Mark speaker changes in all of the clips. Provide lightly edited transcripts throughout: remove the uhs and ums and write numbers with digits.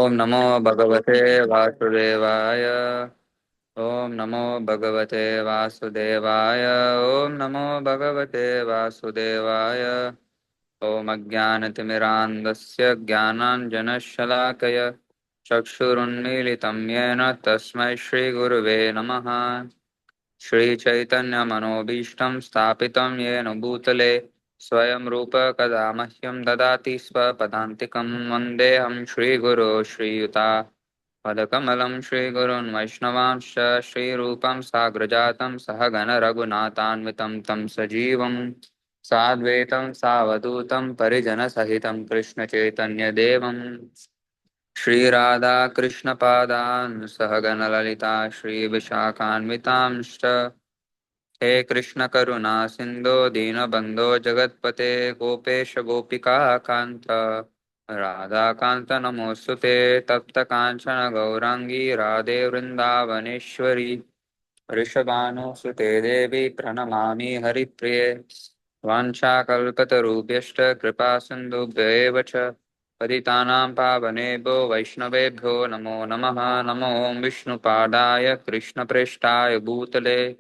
Speaker 1: Om Namo Bhagavate Vasudevaya. Om Namo Bhagavate Vasudevaya. Om Namo Bhagavate Vasudevaya. Om Ajnanatimirandasya Jnananjanashalakaya Chakshurunmilitam Yena Tasmai Shri Guruve Namaha. Shri Chaitanya Manobishtam Stapitam Yena Bhutale Swayam Rupa Kada Mahyam Dadati Swapadantikam Vandeham Shri Guru Shri Yuta Padakamalam Shri Gurun Vaishnavansha Shri Rupam Sagrajatam Sahagana Raghunatanvitam Tam Sajivam Sadvetam Savadutam Parijana Sahitam Krishna Chaitanya Devam Shri Radha Krishna Padan Sahagana Lalita Shri Vishakhanvitamshta He Krishna Karuna Sindhu Dinabandho Jagatpate Gopesha Gopika Kanta Radha Kanta Namostute Tapta Kanchana Gaurangi Radhe Vrindavaneshwari Rishabhanu Sute Devi Pranamami Haripriye Vanchakalpatarubhyashta Kripa Sindhubhyo Evacha Patitanam Pavanebhyo Vaishnavebhyo Namo Namaha Namo Om Vishnu Padaya Krishna Preshtaya Bhutale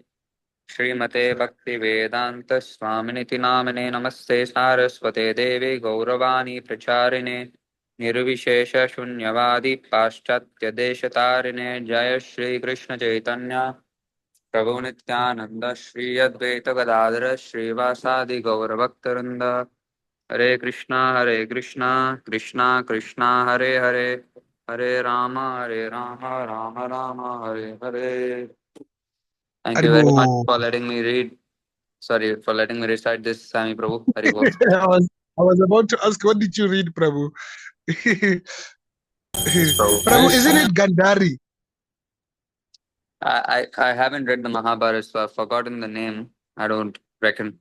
Speaker 1: Srimate Bhakti Vedanta Swaminiti Namane Namaste Saraswate Devi Gauravani Pracharine Nirvishesha Shunyavadi Paschatya Deshatarine Jaya Shri Krishna Chaitanya Prabhu Nityananda Shri Advaita Gadadara Srivasadi Gauravaktaranda Hare Krishna Krishna Krishna Hare Hare Hare Rama Rama Rama Hare Hare. Thank you very much
Speaker 2: Aribo.
Speaker 1: for letting me read. Sorry for letting me recite this, Sami Prabhu. Hari Bol.
Speaker 2: I was about to ask, what did you read, Prabhu?
Speaker 1: So,
Speaker 2: Prabhu, isn't it Gandhari?
Speaker 1: I haven't read the Mahabharata, so I've forgotten the name. I don't reckon.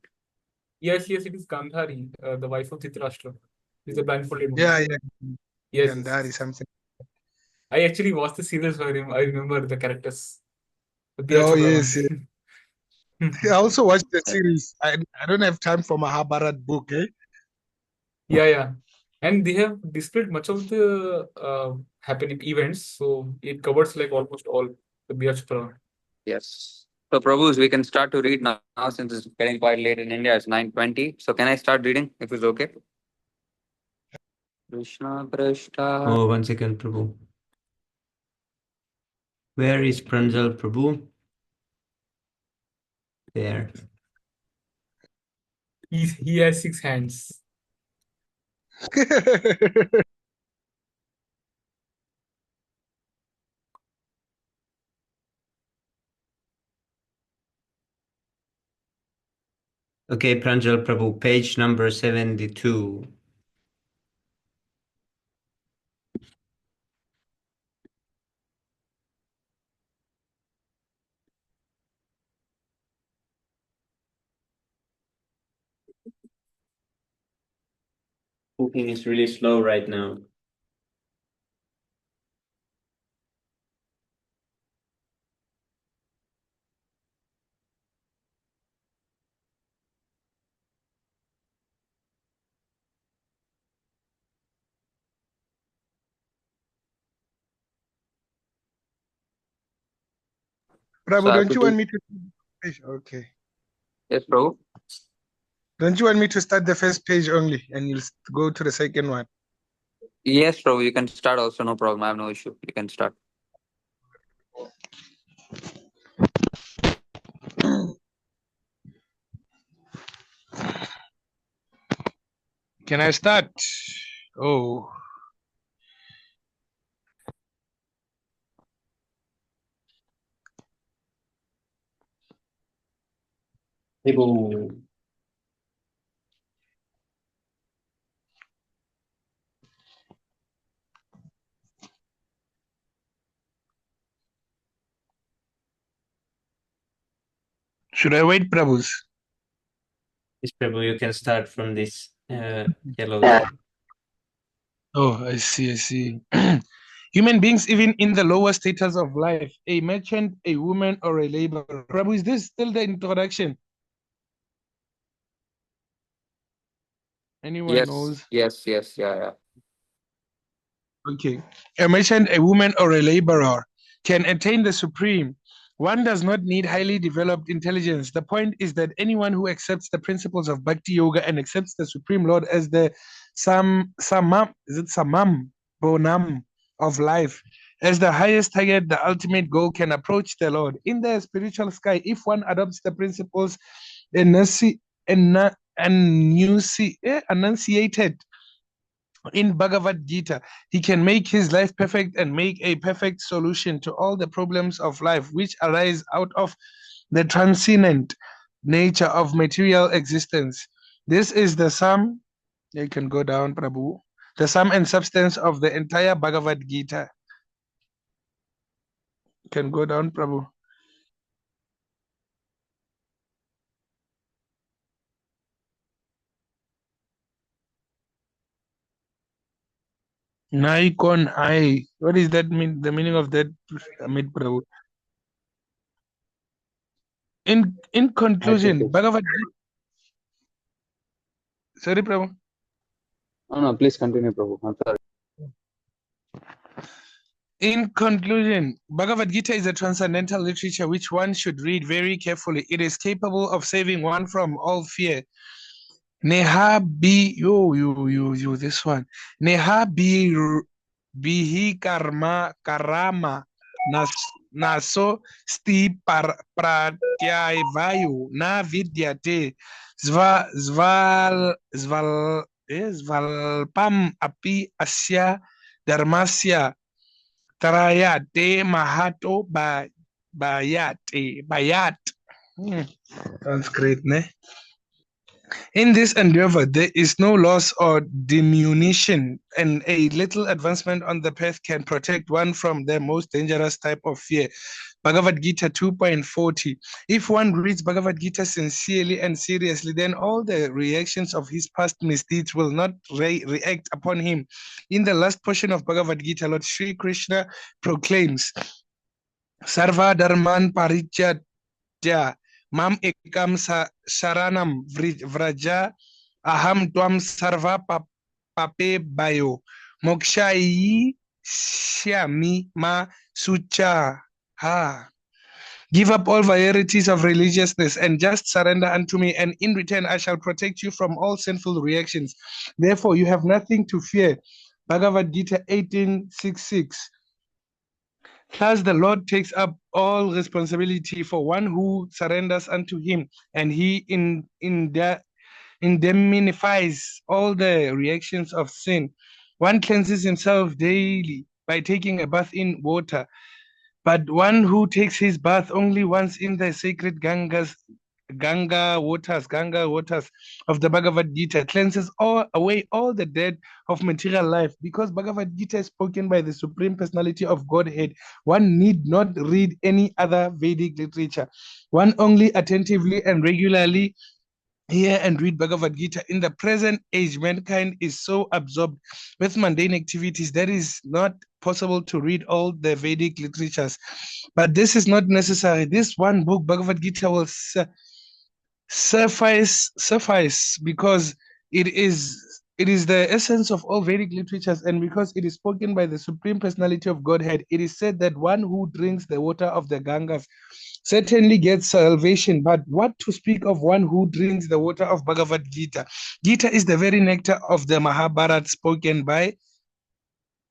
Speaker 3: Yes, it is Gandhari, the wife of Dhritarashtra. She's a blindfolded woman.
Speaker 2: Yeah,
Speaker 3: Yes,
Speaker 2: Gandhari, something.
Speaker 3: I actually watched the series where I remember the characters. The
Speaker 2: Oh,
Speaker 3: Chopra
Speaker 2: yes.
Speaker 3: one.
Speaker 2: I also watched the series. I don't have time for Mahabharata book, eh?
Speaker 3: Yeah. And they have displayed much of the happening events, so it covers like almost all the Chopra.
Speaker 1: Yes. So, Prabhus, we can start to read now since it's getting quite late in India. It's 9:20. So, can I start reading if it's okay? Krishna Prashta.
Speaker 4: Oh, 1 second, Prabhu. Where is Pranjal, Prabhu? There.
Speaker 3: He has 6 hands.
Speaker 4: Okay, Pranjal Prabhu, page number 72. Cooking is really slow right now.
Speaker 2: Prabhu,
Speaker 1: So, I have
Speaker 2: don't
Speaker 1: to
Speaker 2: you want
Speaker 1: do.
Speaker 2: me to? Okay.
Speaker 1: Yes, Prabhu.
Speaker 2: Don't you want me to start the first page only and you'll go to the second one?
Speaker 1: Yes, Prabhu. You can start also. No problem. I have no issue. You can start.
Speaker 2: Can I start? Oh.
Speaker 4: Prabhu.
Speaker 2: Should I wait, Prabhus?
Speaker 4: Yes, Prabhu, you can start from this yellow line.
Speaker 2: Oh, I see. Human beings, even in the lower status of life, a merchant, a woman, or a laborer. Prabhu, is this still the introduction? Anyone knows?
Speaker 1: Yes. Yeah.
Speaker 2: Okay. I mentioned a woman or a laborer can attain the supreme. One does not need highly developed intelligence. The point is that anyone who accepts the principles of Bhakti Yoga and accepts the Supreme Lord as the Samam Bonam of life, as the highest target, the ultimate goal, can approach the Lord. In the spiritual sky, if one adopts the principles enunciated in Bhagavad Gita, he can make his life perfect and make a perfect solution to all the problems of life which arise out of the transcendent nature of material existence. This is the sum, you can go down, Prabhu, the sum and substance of the entire Bhagavad Gita. You can go down, Prabhu. Naikon I. What does that mean? The meaning of that, Amit Prabhu? In conclusion,
Speaker 1: Adjective.
Speaker 2: Bhagavad Gita. Sorry, Prabhu.
Speaker 1: No, please continue, Prabhu. I'm sorry.
Speaker 2: In conclusion, Bhagavad Gita is a transcendental literature which one should read very carefully. It is capable of saving one from all fear. Neha bi you this one. Neha bi bihi karama naso sti pratyavayu na vidyate svalpam api asya dharmasya Tarayate Mahato Bayat. That's great, ne? In this endeavor, there is no loss or diminution, and a little advancement on the path can protect one from the most dangerous type of fear. Bhagavad Gita 2.40. If one reads Bhagavad Gita sincerely and seriously, then all the reactions of his past misdeeds will not react upon him. In the last portion of Bhagavad Gita, Lord Sri Krishna proclaims, Sarva Dharman Parijatya Mam Ekam Sharanam Vraja Aham Tvam Sarva Pape Bayo Mokshayi Shyami Ma Sucha Ha. Give up all varieties of religiousness and just surrender unto me, and in return I shall protect you from all sinful reactions. Therefore, you have nothing to fear. Bhagavad Gita 18:6. Thus, the Lord takes up all responsibility for one who surrenders unto him, and he indemnifies all the reactions of sin. One cleanses himself daily by taking a bath in water, but one who takes his bath only once in the sacred Ganga waters of the Bhagavad Gita cleanses away all the debt of material life. Because Bhagavad Gita is spoken by the Supreme Personality of Godhead, one need not read any other Vedic literature. One only attentively and regularly hear and read Bhagavad Gita. In the present age, mankind is so absorbed with mundane activities that is not possible to read all the Vedic literatures. But this is not necessary. This one book, Bhagavad Gita, will suffice because it is the essence of all Vedic literatures, and because it is spoken by the Supreme Personality of Godhead, it is said that one who drinks the water of the Gangas certainly gets salvation. But what to speak of one who drinks the water of Bhagavad Gita? Gita is the very nectar of the Mahabharata spoken by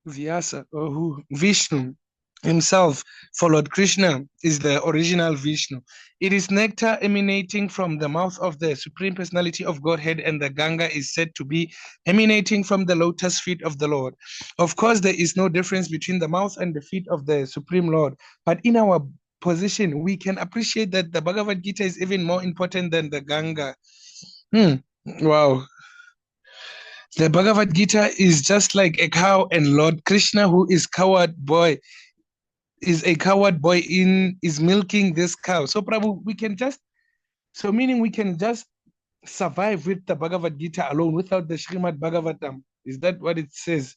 Speaker 2: Vyasa, or who? Vishnu himself, for Lord Krishna is the original Vishnu. It is nectar emanating from the mouth of the Supreme Personality of Godhead, and the Ganga is said to be emanating from the lotus feet of the Lord. Of course, there is no difference between the mouth and the feet of the Supreme Lord, but in our position, we can appreciate that the Bhagavad Gita is even more important than the Ganga. Wow. The Bhagavad Gita is just like a cow, and Lord Krishna, who is a coward boy is milking this cow. So Prabhu, meaning we can just survive with the Bhagavad Gita alone without the Srimad Bhagavatam. Is that what it says?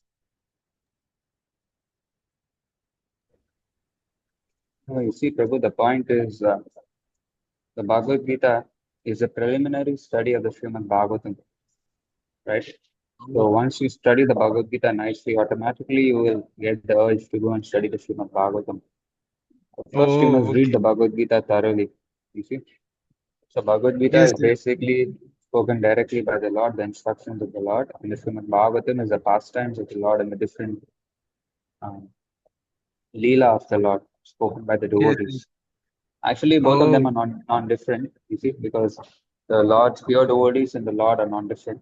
Speaker 1: No, you see, Prabhu, the point is the Bhagavad Gita is a preliminary study of the Srimad Bhagavatam, right? So once you study the Bhagavad Gita nicely, automatically you will get the urge to go and study the Srimad Bhagavatam. But first, you must
Speaker 2: Oh,
Speaker 1: read
Speaker 2: okay.
Speaker 1: the Bhagavad Gita thoroughly. You see, so Bhagavad Gita
Speaker 2: Yes,
Speaker 1: is
Speaker 2: yes.
Speaker 1: basically spoken directly by the Lord, the instructions of the Lord, and the Srimad Bhagavatam is the pastimes of the Lord and the different um, Leela of the Lord spoken by the
Speaker 2: Yes, yes.
Speaker 1: devotees. Actually, both of them
Speaker 2: Oh,
Speaker 1: are non-different, you see, because the Lord's pure devotees and the Lord are non-different.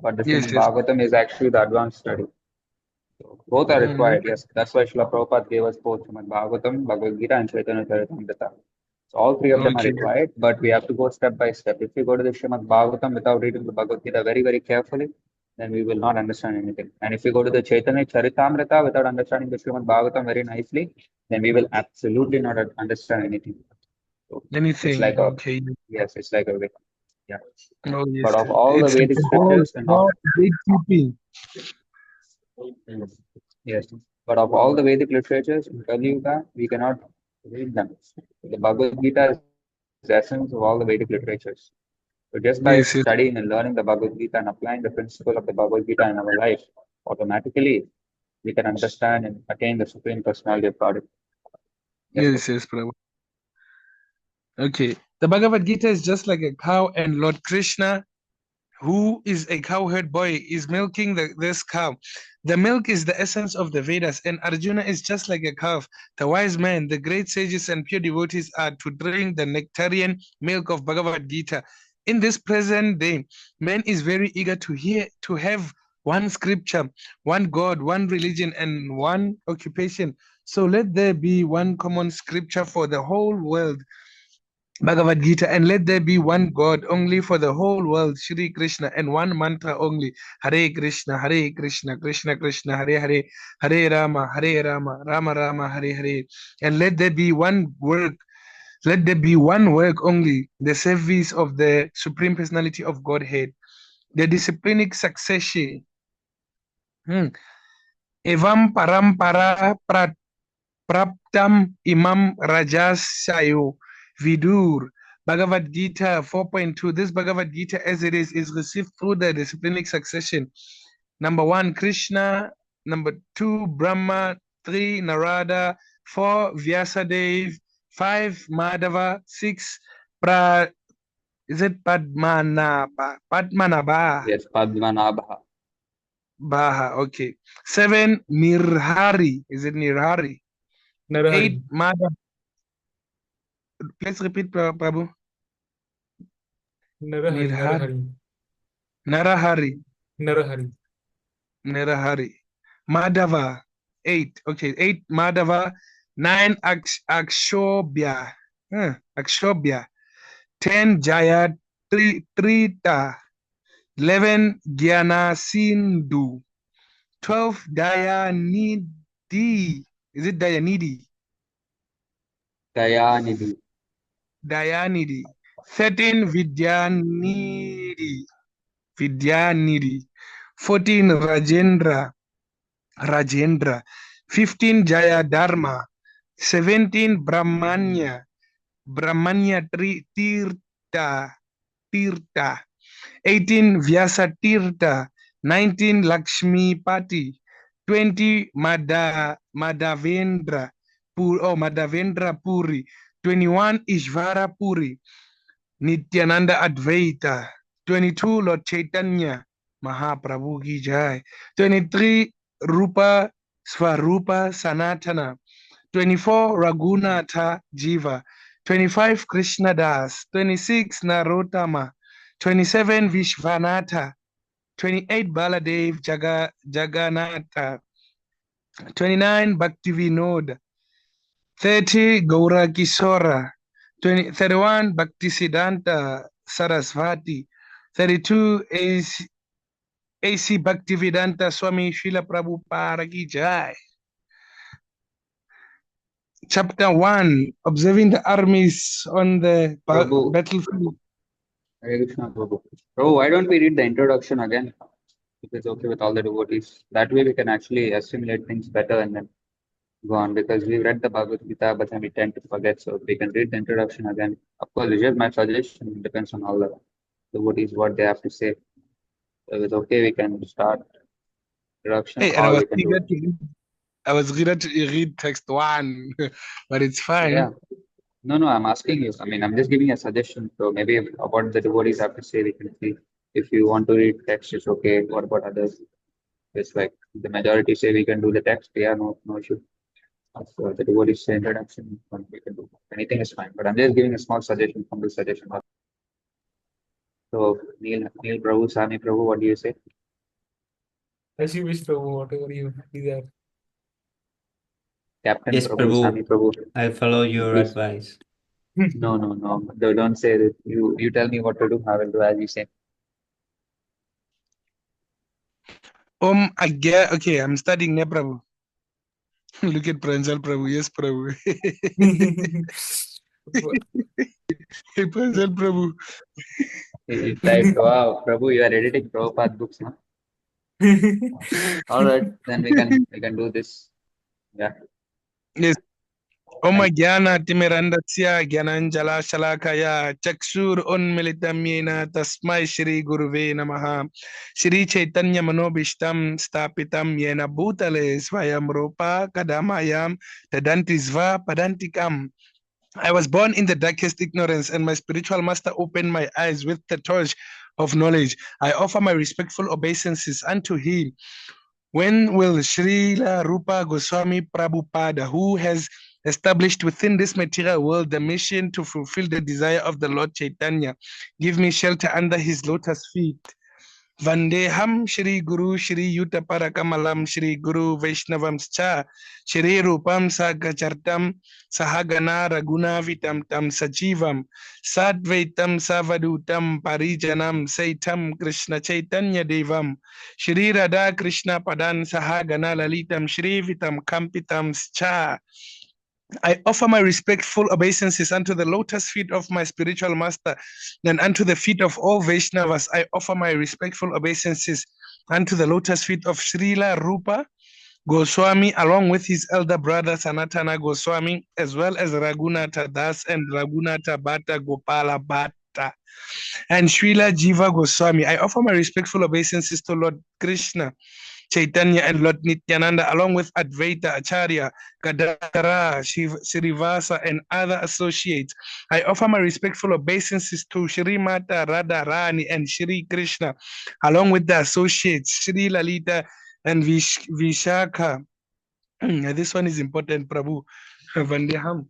Speaker 1: But the
Speaker 2: yes,
Speaker 1: Srimad
Speaker 2: yes.
Speaker 1: Bhagavatam is actually the advanced study. So both are
Speaker 2: Mm,
Speaker 1: required, yes. That's why Srila Prabhupada gave us both Srimad Bhagavatam, Bhagavad Gita, and Chaitanya Charitamrita. So all three of them are
Speaker 2: okay.
Speaker 1: required, but we have to go step by step. If we go to the Srimad Bhagavatam without reading the Bhagavad Gita very, very carefully, then we will not understand anything. And if we go to the Chaitanya Charitamrita without understanding the Srimad Bhagavatam very nicely, then we will absolutely not understand anything. So it's
Speaker 2: Anything.
Speaker 1: like a,
Speaker 2: Okay.
Speaker 1: yes, it's like a way. Yeah.
Speaker 2: Oh,
Speaker 1: But
Speaker 2: yes.
Speaker 1: of all the
Speaker 2: It's
Speaker 1: Vedic
Speaker 2: all,
Speaker 1: scriptures and all,
Speaker 2: all gatekeeping.
Speaker 1: mm, yes, but of all the Vedic literatures in Kali Yuga, we cannot read them. The Bhagavad Gita is the essence of all the Vedic literatures. So just by
Speaker 2: Yes,
Speaker 1: studying
Speaker 2: yes.
Speaker 1: and learning the Bhagavad Gita and applying the principle of the Bhagavad Gita in our life, automatically we can understand and attain the Supreme Personality of God. Yes,
Speaker 2: Yes, yes, Prabhu. Okay. The Bhagavad Gita is just like a cow, and Lord Krishna, who is a cowherd boy, is milking this cow. The milk is the essence of the Vedas, and Arjuna is just like a calf. The wise men, the great sages, and pure devotees are to drink the nectarian milk of Bhagavad Gita. In this present day, man is very eager to have one scripture, one God, one religion, and one occupation. So let there be one common scripture for the whole world, Bhagavad Gita, and let there be one God only for the whole world, Shri Krishna, and one mantra only, Hare Krishna, Hare Krishna, Krishna Krishna, Hare Hare, Hare Rama, Hare Rama, Rama Rama, Hare Hare, and let there be one work, let there be one work only, the service of the Supreme Personality of Godhead, the disciplinic succession. Evam parampara Praptam Imam Rajasayo Vidur. Bhagavad Gita 4.2. This Bhagavad Gita, as it is received through the disciplinic succession. Number one, Krishna. Number two, Brahma. Three, Narada. Four, Vyasadev. Five, Madhava. Six, is it Padmanabha? Padmanabha.
Speaker 1: yes, Padmanabha.
Speaker 2: Baha, okay. Seven, Nirhari. Is it Nirhari?
Speaker 3: Narahari.
Speaker 2: Eight, Madhava. Please repeat, Prabhu.
Speaker 3: Narahari.
Speaker 2: Nirhari.
Speaker 3: Narahari.
Speaker 2: Narahari.
Speaker 3: Narahari.
Speaker 2: Narahari. Madhava. Eight. Okay. Eight Madhava. Nine Akshobhya. Akshobhya. 10 Jaya Trita. 11 Jnana Sindhu. 12 Dayanidhi. Is it Dayanidhi?
Speaker 1: Dayanidhi.
Speaker 2: Dayanidhi. 13 Vidyanidhi. Vidyanidhi. 14 Rajendra. 15 Jaya Dharma. 17 Brahmanya Tirtha. 18 Vyasa Tirtha. 19 Lakshmi Pati. 20 Madhavendra Puri. 21 Ishvara Puri. Nityananda Advaita. 22 Lord Chaitanya Mahaprabhu Ki Jai. 23 Rupa Swarupa Sanatana. 24 Raghunatha Jiva. 25 Krishna Das. 26 Narottama. 27 Vishvanatha. 28 Baladev Jagannatha. 29 Bhaktivinoda. 30 Gaura Kishora. 31 Bhaktisiddhanta Sarasvati. 32 AC Bhaktivedanta Swami Srila Prabhupada Ki Jai. Chapter 1, Observing the Armies on the
Speaker 1: Prabhu,
Speaker 2: Battlefield.
Speaker 1: Hare Krishna Prabhu. Prabhu, why don't we read the introduction again? If it's okay with all the devotees. That way we can actually assimilate things better and then go on because we read the Bhagavad Gita, but then we tend to forget. So we can read the introduction again. Of course, it's just my suggestion. It depends on all the devotees what they have to say. If it's okay, we can start introduction,
Speaker 2: Hey, and
Speaker 1: or we can do.
Speaker 2: I was eager to read text 1, but it's fine.
Speaker 1: Yeah. No, I'm asking you. I mean, I'm just giving a suggestion. So maybe about the devotees have to say, we can see. If you want to read text, it's okay. What about others? It's like the majority say we can do the text. Yeah, no issue. So the devotees say introduction, we can do. Anything is fine. But I'm just giving a small suggestion from the suggestion. So Neil Prabhu, Sami Prabhu, what do you say?
Speaker 3: As you wish, Prabhu, whatever you desire.
Speaker 1: Captain
Speaker 4: Yes,
Speaker 1: Prabhu, Sami
Speaker 4: Prabhu,
Speaker 1: Prabhu,
Speaker 4: I follow your
Speaker 1: please.
Speaker 4: advice.
Speaker 1: No. Don't say that. You tell me what to do. I will do as you say.
Speaker 2: Again, okay, I'm studying now, Prabhu. Look at Pranjal Prabhu. Yes, Prabhu. Hey, Pranjal Prabhu.
Speaker 1: He typed, wow, Prabhu, you are editing Prabhupada books, huh? All right, then we can do this. Yeah.
Speaker 2: Yes. Om
Speaker 1: Thank
Speaker 2: Gyana Timirandasya Gyananjala Shalakaya Chakshur Unmilitam Yena Tasmai Shri Guruve Namaha Shri Chaitanya Manobishtam Stapitam Yena Bhutale Swayam Rupa Kadamayam Tadantisva Padantikam. I was born in the darkest ignorance, and my spiritual master opened my eyes with the torch of knowledge. I offer my respectful obeisances unto him. When will Srila Rupa Goswami Prabhupada, who has established within this material world the mission to fulfill the desire of the Lord Chaitanya, give me shelter under his lotus feet? Vandeham Shri Guru Shri Yuta Parakamalam Shri Guru Vaishnavam Cha Shri Rupam Sagachartam Sahagana Raguna Vitam Tam Sajivam Sadvaitam Savadutam Parijanam Saitam Krishna Chaitanya Devam Shri Radha Krishna Padan Sahagana Lalitam Shri Vitam Kampitam Cha. I offer my respectful obeisances unto the lotus feet of my spiritual master and unto the feet of all Vaishnavas. I offer my respectful obeisances unto the lotus feet of Srila Rupa Goswami, along with his elder brother Sanatana Goswami, as well as Raghunatha Das and Raghunatha Bhatta Gopala Bhatta, and Srila Jiva Goswami. I offer my respectful obeisances to Lord Krishna Chaitanya and Lord Nityananda, along with Advaita Acharya, Gadadhara, Srivasa, and other associates. I offer my respectful obeisances to Shri Mata Radharani and Shri Krishna, along with the associates, Shri Lalita and Vishakha. This one is important, Prabhu. Vandeham.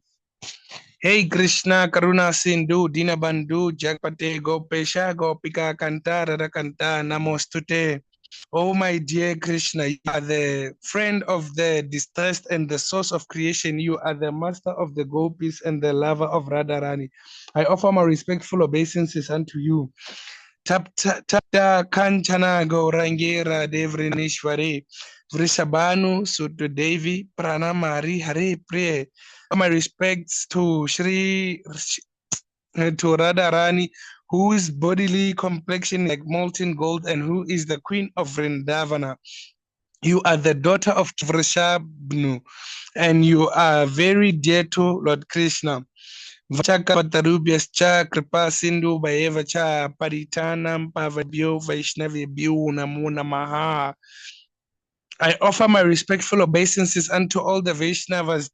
Speaker 2: Hey Krishna, Karuna Sindhu, Dinabandhu, Jagpate, Gopesha, Gopika, Kanta, Radhakanta, Namostute. Oh, my dear Krishna, you are the friend of the distressed and the source of creation. You are the master of the gopis and the lover of Radharani. I offer my respectful obeisances unto you. Tapta Kanchana Gaurangera Devrinishwari Vrishabhanu Sutudevi Pranamari Hare Priya. My respects to to Radharani, whose bodily complexion like molten gold and who is the queen of Vrindavana. You are the daughter of Vrishabhanu and you are very dear to Lord Krishna. Vachakapatarubhyascha kripa sindhu bhayevacha paritanam pavabhyo vaishnavibhyo namo namaha. I offer my respectful obeisances unto all the Vaishnava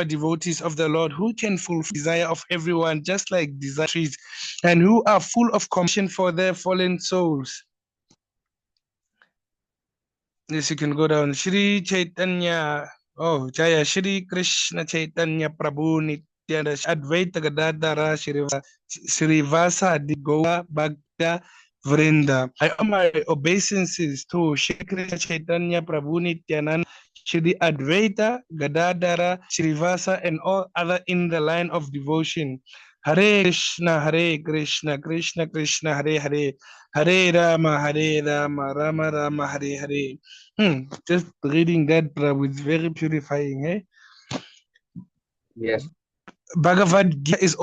Speaker 2: devotees of the Lord who can fulfill the desire of everyone, just like desire trees, and who are full of compassion for their fallen souls. Yes, you can go down. Shri Chaitanya, oh, Jaya Shri Krishna Chaitanya Prabhu Nityananda Advaita Gadadhara Srivasa Goa Bhakta Vrinda. I offer my obeisances to Shri Krishna Chaitanya Prabhu Nityananda, Shri Advaita Gadadhara Srivasa, and all other in the line of devotion. Hare Krishna, Krishna Krishna, Hare Hare, Hare Rama, Rama Rama, Hare Hare. Just reading that, Prabhu, is very purifying. Eh?
Speaker 1: Yes.
Speaker 2: Bhagavad Gita is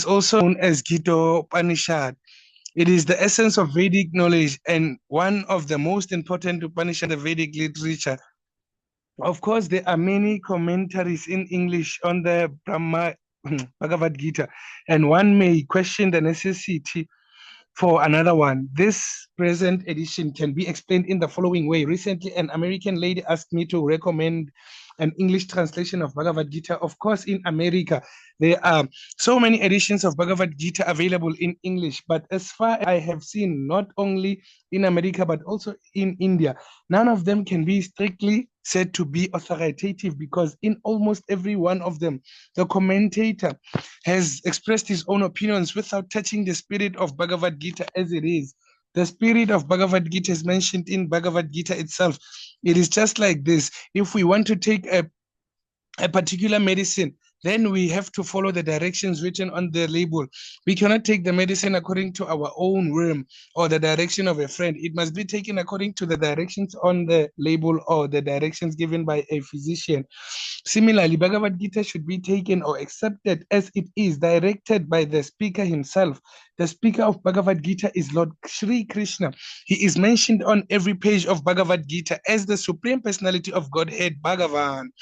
Speaker 2: also known as Gita Upanishad. It is the essence of Vedic knowledge and one of the most important Upanishads in the Vedic literature. Of course, there are many commentaries in English on the Bhagavad Gita, and one may question the necessity for another one. This present edition can be explained in the following way. Recently, an American lady asked me to recommend an English translation of Bhagavad Gita. Of course, in America, there are so many editions of Bhagavad Gita available in English, but as far as I have seen, not only in America, but also in India, none of them can be strictly said to be authoritative, because in almost every one of them, the commentator has expressed his own opinions without touching the spirit of Bhagavad Gita as it is. The spirit of Bhagavad Gita is mentioned in Bhagavad Gita itself. It is just like this. If we want to take a particular medicine, then we have to follow the directions written on the label. We cannot take the medicine according to our own whim or the direction of a friend. It must be taken according to the directions on the label or the directions given by a physician. Similarly, Bhagavad Gita should be taken or accepted as it is, directed by the speaker himself. The speaker of Bhagavad Gita is Lord Shri Krishna. He is mentioned on every page of Bhagavad Gita as the Supreme Personality of Godhead, Bhagavan.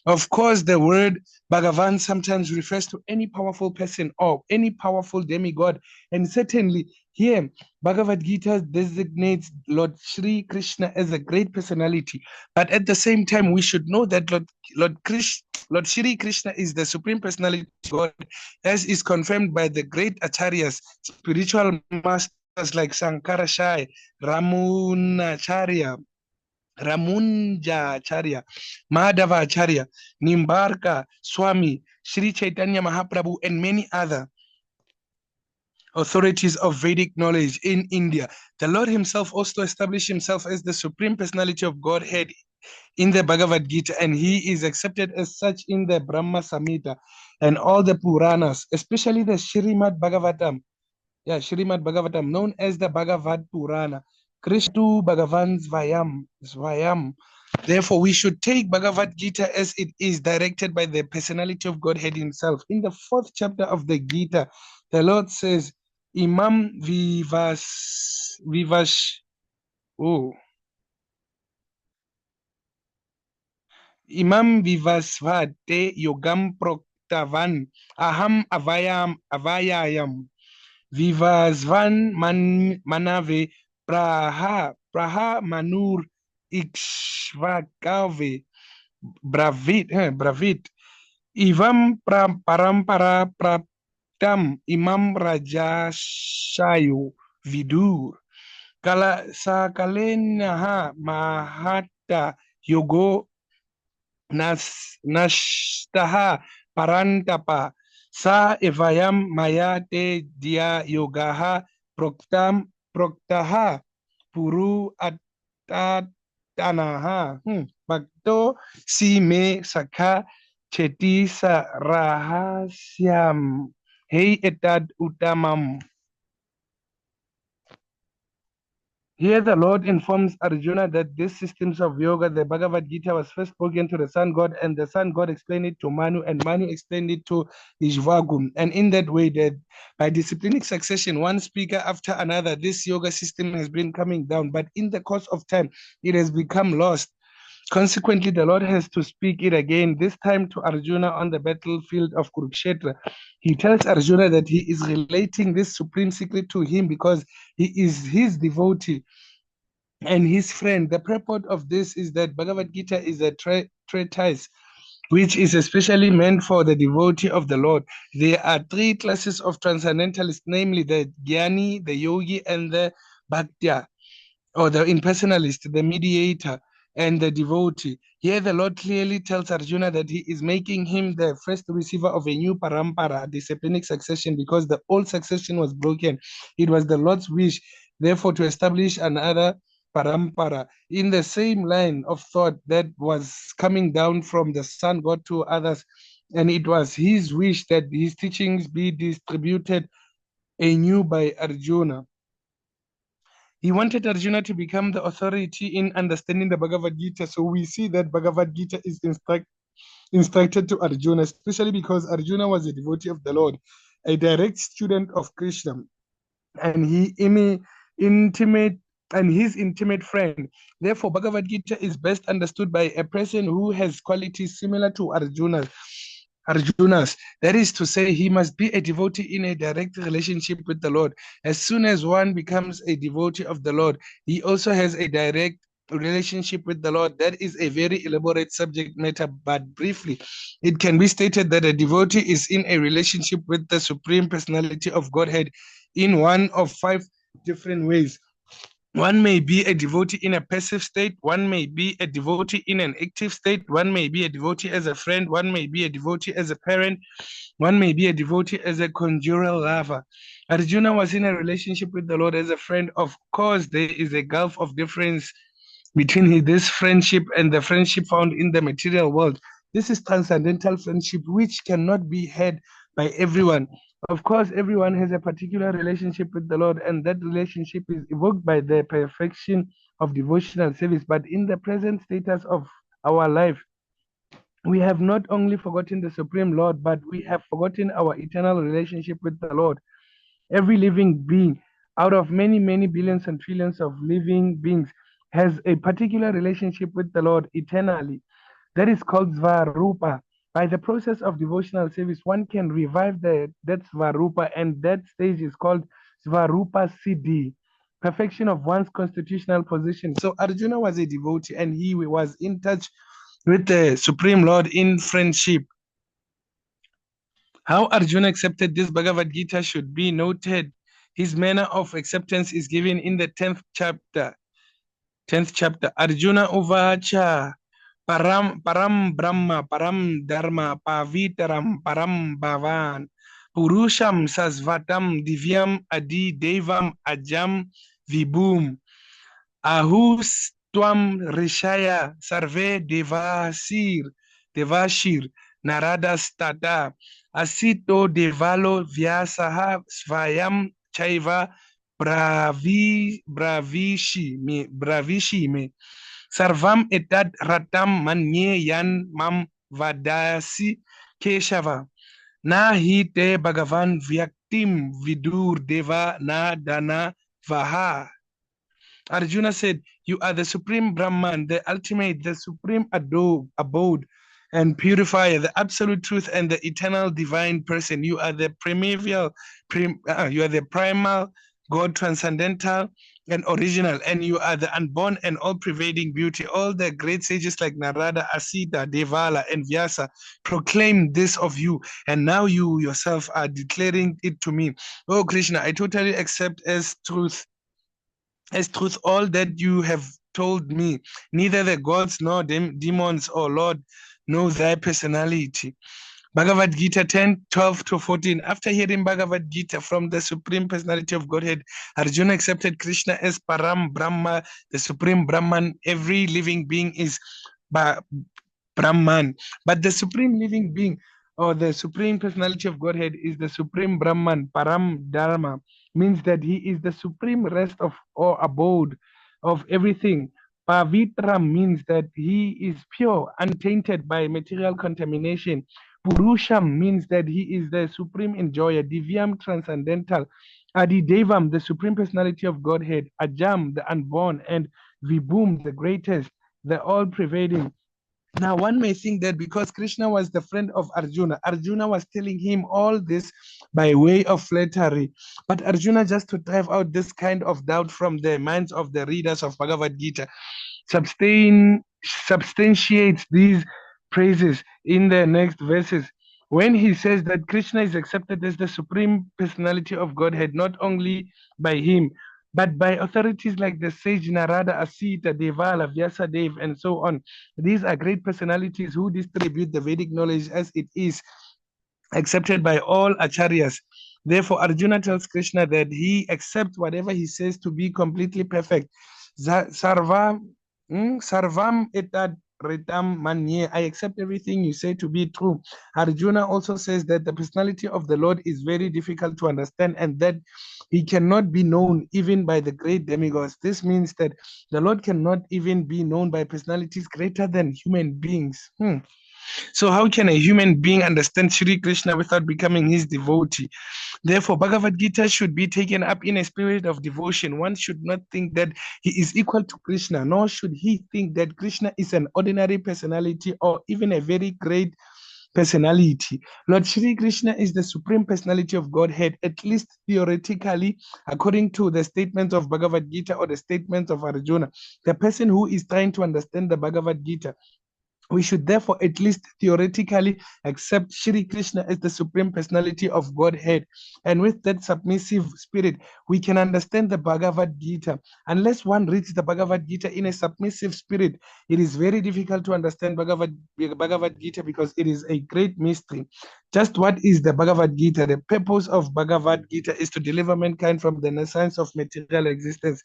Speaker 2: Of course, the word Bhagavan sometimes refers to any powerful person or any powerful demigod. And certainly here, Bhagavad Gita designates Lord Shri Krishna as a great personality. But at the same time, we should know that Lord Shri Krishna is the Supreme Personality of God, as is confirmed by the great acharyas, spiritual masters like Shankaracharya, Ramunjacharya, Madhavacharya, Nimbarka, Swami, Sri Chaitanya Mahaprabhu, and many other authorities of Vedic knowledge in India. The Lord himself also established himself as the Supreme Personality of Godhead in the Bhagavad Gita, and he is accepted as such in the Brahma Samhita and all the Puranas, especially the Srimad Bhagavatam. Yeah, Srimad Bhagavatam, known as the Bhagavad Purana. Krishna Bhagavan Svayam. Therefore, we should take Bhagavad Gita as it is, directed by the personality of Godhead himself. In the 4th chapter of the Gita, the Lord says, Imam Imam Vivasvate Yogam Proktavan Aham Avayayam Vivasvan Manave Praha Manur Ikshvakave Bravit Ivam Parampara Praptam Imam Rajashayu Vidur Kala Sakalenaha Mahata Yogo Nashtaha Parantapa Sa Evayam Maya Te Dia Yogaha Proktaha Puru Atanaha Bhakto Si Me Sakha Cheti Sa Rahasyam Hei Etad Utamam. Here the Lord informs Arjuna that these systems of yoga, the Bhagavad Gita, was first spoken to the sun god, and the sun god explained it to Manu, and Manu explained it to Ishvagum. And in that way, that by disciplinic succession, one speaker after another, this yoga system has been coming down. But in the course of time, it has become lost. Consequently, the Lord has to speak it again, this time to Arjuna on the battlefield of Kurukshetra. He tells Arjuna that he is relating this supreme secret to him because he is his devotee and his friend. The purport of this is that Bhagavad Gita is a treatise which is especially meant for the devotee of the Lord. There are 3 classes of transcendentalists, namely the Jnani, the Yogi, and the Bhaktya, or the impersonalist, the mediator, and the devotee. Here the Lord clearly tells Arjuna that he is making him the first receiver of a new parampara, disciplinic succession, because the old succession was broken. It was the Lord's wish, therefore, to establish another parampara in the same line of thought that was coming down from the sun god to others. And it was his wish that his teachings be distributed anew by Arjuna. He wanted Arjuna to become the authority in understanding the Bhagavad Gita. So we see that Bhagavad Gita is instructed to Arjuna, especially because Arjuna was a devotee of the Lord, a direct student of Krishna, and his intimate friend. Therefore, Bhagavad Gita is best understood by a person who has qualities similar to Arjuna. Arjunas. That is to say, he must be a devotee in a direct relationship with the Lord. As soon as one becomes a devotee of the Lord, he also has a direct relationship with the Lord. That is a very elaborate subject matter, but briefly, it can be stated that a devotee is in a relationship with the Supreme Personality of Godhead in one of 5 different ways. One may be a devotee in a passive state, one may be a devotee in an active state, one may be a devotee as a friend, one may be a devotee as a parent, one may be a devotee as a conjugal lover. Arjuna was in a relationship with the Lord as a friend. Of course, there is a gulf of difference between this friendship and the friendship found in the material world. This is transcendental friendship, which cannot be had by everyone. Of course, everyone has a particular relationship with the Lord, and that relationship is evoked by the perfection of devotional service. But in the present status of our life, we have not only forgotten the Supreme Lord, but we have forgotten our eternal relationship with the Lord. Every living being out of many, many billions and trillions of living beings has a particular relationship with the Lord eternally. That is called Svarupa. By the process of devotional service, one can revive that Svarupa, and that stage is called Svarupa Siddhi, perfection of one's constitutional position. So Arjuna was a devotee, and he was in touch with the Supreme Lord in friendship. How Arjuna accepted this Bhagavad Gita should be noted. His manner of acceptance is given in the 10th chapter. 10th chapter. Arjuna Uvacha Param Brahma Param Dharma Pavitaram Param Bhavan Purusham Sasvatam Divyam Adi Devam Ajam Vibhum Ahus Twam Rishaya Sarve Devashir Narada Stata Asito Devalo Vyasaha Svayam Chaiva Bravishi me Sarvam Etad Ratam Manye Yan Mam Vadasi Keshava Na hi te Bhagavan Vyaktim Vidur Deva Na Dana Vaha. Arjuna said, "You are the supreme Brahman, the ultimate, the supreme abode and purifier, the absolute truth and the eternal divine person. You are the you are the primal God, transcendental and original, and you are the unborn and all-pervading beauty." All the great sages like Narada, Asita, Devala, and Vyasa proclaim this of you, and now you yourself are declaring it to me. Oh Krishna, I totally accept as truth all that you have told me. Neither the gods nor demons, or Lord, know thy personality. Bhagavad Gita 10:12-14. After hearing Bhagavad Gita from the Supreme Personality of Godhead, Arjuna accepted Krishna as Param Brahma, the Supreme Brahman. Every living being is Brahman, but the Supreme Living Being, or the Supreme Personality of Godhead, is the Supreme Brahman. Param Dharma means that he is the supreme rest of or abode of everything. Pavitra means that he is pure, untainted by material contamination. Purusham means that he is the supreme enjoyer. Divyam, transcendental. Adidevam, the supreme personality of Godhead. Ajam, the unborn. And Vibhum, the greatest, the all-pervading. Now, one may think that because Krishna was the friend of Arjuna, Arjuna was telling him all this by way of flattery. But Arjuna, just to drive out this kind of doubt from the minds of the readers of Bhagavad Gita, substantiates these praises in the next verses when he says that Krishna is accepted as the supreme personality of Godhead, not only by him, but by authorities like the sage Narada, Asita, Devala, Vyasadeva, and so on. These are great personalities who distribute the Vedic knowledge as it is accepted by all acharyas. Therefore, Arjuna tells Krishna that he accepts whatever he says to be completely perfect. Sarvam etad ritam manye. I accept everything you say to be true. Arjuna also says that the personality of the Lord is very difficult to understand, and that he cannot be known even by the great demigods. This means that the Lord cannot even be known by personalities greater than human beings. So how can a human being understand Sri Krishna without becoming his devotee? Therefore, Bhagavad Gita should be taken up in a spirit of devotion. One should not think that he is equal to Krishna, nor should he think that Krishna is an ordinary personality or even a very great personality. Lord Shri Krishna is the supreme personality of Godhead, at least theoretically, according to the statements of Bhagavad Gita or the statements of Arjuna. The person who is trying to understand the Bhagavad Gita, we should therefore at least theoretically accept Shri Krishna as the supreme personality of Godhead. And with that submissive spirit, we can understand the Bhagavad Gita. Unless one reads the Bhagavad Gita in a submissive spirit, it is very difficult to understand Bhagavad Gita because it is a great mystery. Just what is the Bhagavad Gita? The purpose of Bhagavad Gita is to deliver mankind from the science of material existence.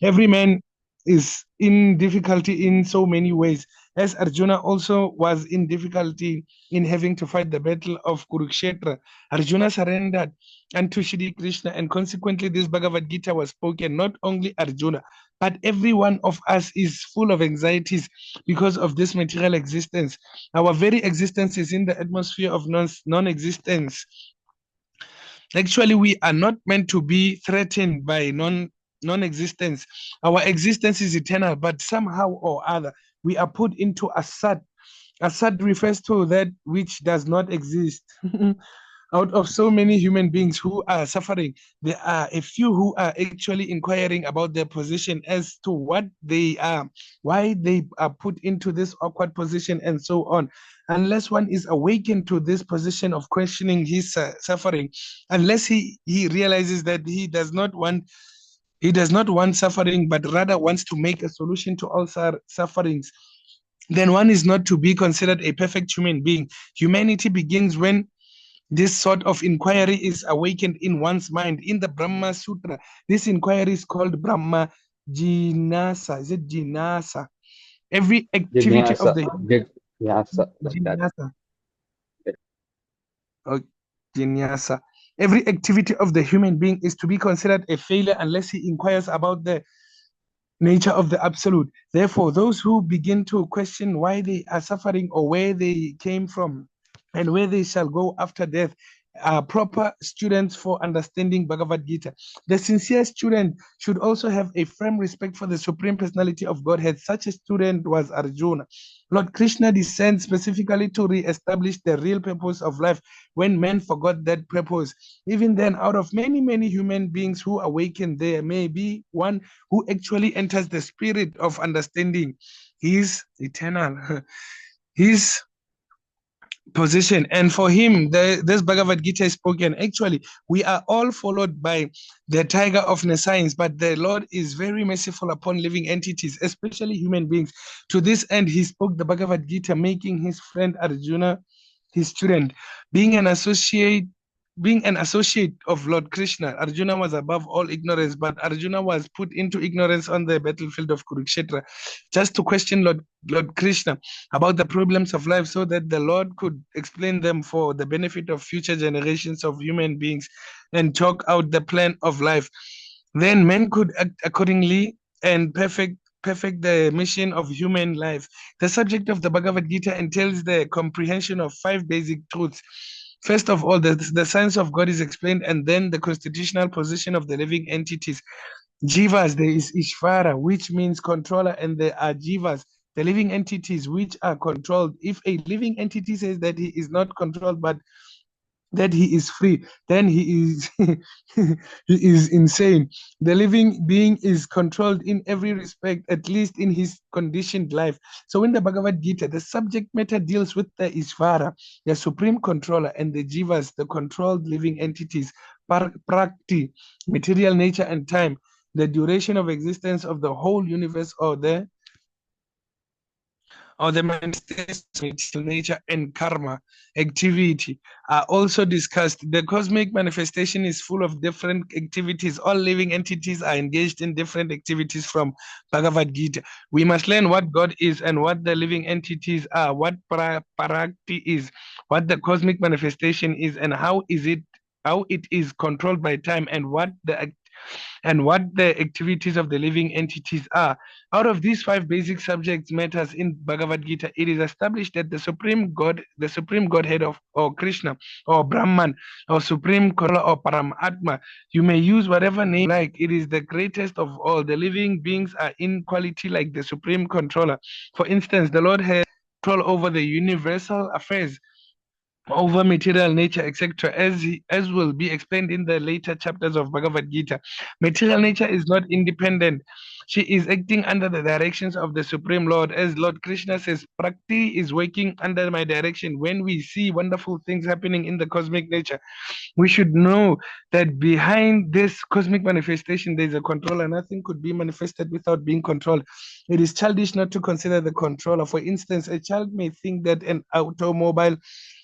Speaker 2: Every man is in difficulty in so many ways, as Arjuna also was in difficulty in having to fight the battle of Kurukshetra. Arjuna surrendered unto Shri Krishna, and consequently this Bhagavad Gita was spoken. Not only Arjuna, but every one of us is full of anxieties because of this material existence. Our very existence is in the atmosphere of non-existence. Actually, we are not meant to be threatened by non-existence. Our existence is eternal, but somehow or other, we are put into asad. Asad refers to that which does not exist. Out of so many human beings who are suffering, there are a few who are actually inquiring about their position as to what they are, why they are put into this awkward position, and so on. Unless one is awakened to this position of questioning his suffering, unless he realizes that he does not want suffering, but rather wants to make a solution to all sufferings, then one is not to be considered a perfect human being. Humanity begins when this sort of inquiry is awakened in one's mind. In the Brahma Sutra, this inquiry is called Brahma Jinasa. Is it Jinasa? Every activity of the
Speaker 1: Jignasa.
Speaker 2: Jignasa. Every activity of the human being is to be considered a failure unless he inquires about the nature of the absolute. Therefore, those who begin to question why they are suffering or where they came from and where they shall go after death are proper students for understanding Bhagavad Gita. The sincere student should also have a firm respect for the Supreme Personality of Godhead. Such a student was Arjuna. Lord Krishna descends specifically to re-establish the real purpose of life when men forgot that purpose. Even then, out of many, many human beings who awaken, there may be one who actually enters the spirit of understanding. He is eternal. His position, and for him this Bhagavad Gita is spoken. Actually, we are all followed by the tiger of nescience, but the Lord is very merciful upon living entities, especially human beings. To this end, he spoke the Bhagavad Gita, making his friend Arjuna his student. Being an associate of Lord Krishna, Arjuna was above all ignorance, but Arjuna was put into ignorance on the battlefield of Kurukshetra just to question Lord Krishna about the problems of life so that the Lord could explain them for the benefit of future generations of human beings and chalk out the plan of life. Then men could act accordingly and perfect the mission of human life. The subject of the Bhagavad Gita entails the comprehension of 5 basic truths. First of all, the science of God is explained, and then the constitutional position of the living entities. Jivas, there is Ishvara, which means controller, and there are Jivas, the living entities which are controlled. If a living entity says that he is not controlled, but that he is free, then he is he is insane. The living being is controlled in every respect, at least in his conditioned life. So in the Bhagavad Gita, the subject matter deals with the Ishvara, the supreme controller, and the Jivas, the controlled living entities, Prakti, material nature and time, the duration of existence of the whole universe, or the manifestation, nature, and karma, activity, are also discussed. The cosmic manifestation is full of different activities. All living entities are engaged in different activities from Bhagavad Gita. We must learn what God is and what the living entities are, what Parakti is, what the cosmic manifestation is, and how it is controlled by time, and what the activities of the living entities are. Out of these 5 basic subjects matters in Bhagavad Gita, it is established that the Supreme Godhead or Krishna or Brahman or Supreme Controller or Paramatma, you may use whatever name you like, it is the greatest of all. The living beings are in quality like the Supreme Controller. For instance, the Lord has control over the universal affairs over material nature, etc., as will be explained in the later chapters of Bhagavad Gita. Material nature is not independent. She is acting under the directions of the Supreme Lord. As Lord Krishna says, Prakti is working under my direction. When we see wonderful things happening in the cosmic nature, we should know that behind this cosmic manifestation, there's a controller. Nothing could be manifested without being controlled. It is childish not to consider the controller. For instance, a child may think that an automobile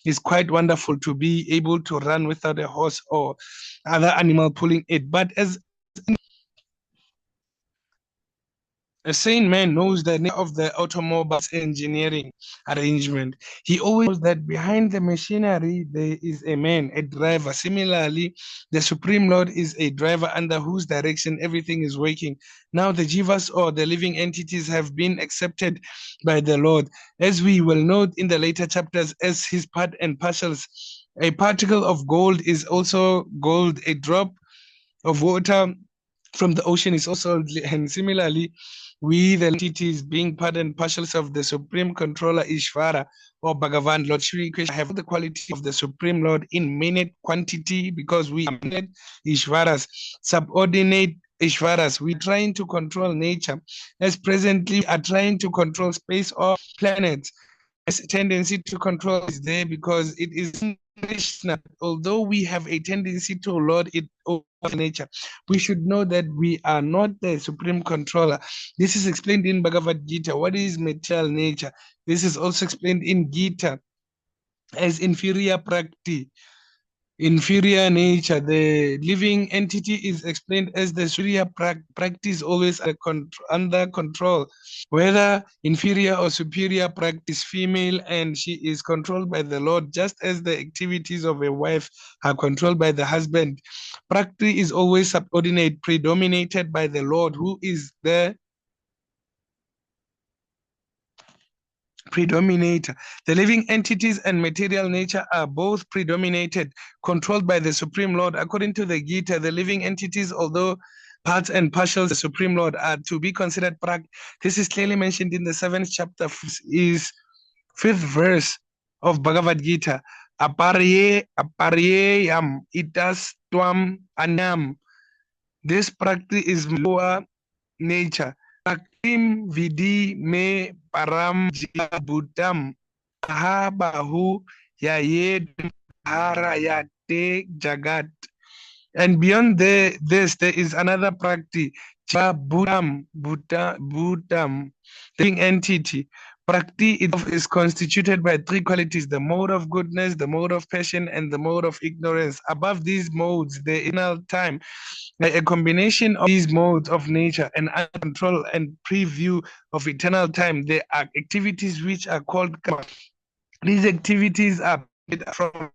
Speaker 2: is quite wonderful to be able to run without a horse or other animal pulling it. But as a sane man knows the nature of the automobile's engineering arrangement. He always knows that behind the machinery there is a man, a driver. Similarly, the Supreme Lord is a driver under whose direction everything is working. Now the jivas or the living entities have been accepted by the Lord, as we will note in the later chapters, as his part and parcels. A particle of gold is also gold. A drop of water from the ocean is also, and similarly, we the entities being part and parcels of the Supreme Controller Ishvara or Bhagavan, Lord Shri Krishna, have the quality of the Supreme Lord in minute quantity, because we are minute Ishvaras, subordinate Ishvaras. We're trying to control nature, as presently we are trying to control space or planets. This tendency to control is there because it is Krishna. Although we have a tendency to lord it over nature, we should know that we are not the supreme controller. This is explained in Bhagavad Gita. What is material nature? This is also explained in Gita as inferior prakti. Inferior nature, the living entity is explained as the superior practice, always under control. Whether inferior or superior practice, female, and she is controlled by the Lord, just as the activities of a wife are controlled by the husband. Practice is always subordinate, predominated by the Lord, who is the predominator. The living entities and material nature are both predominated, controlled by the Supreme Lord. According to the Gita, the living entities, although parts and partials of the Supreme Lord, are to be considered This is clearly mentioned in the 7th chapter, is 5th verse of Bhagavad Gita. Aparyeyam itas twam anyam. This practice is lower nature. Praktim vidi me param bhutam bahu yayed harayate jagat. And beyond this, there is another practice. Bhutam, the living entity. Prakti itself is constituted by 3 qualities: the mode of goodness, the mode of passion, and the mode of ignorance. Above these modes, the inner time, a combination of these modes of nature and control and preview of eternal time, there are activities which are called karma. These activities are from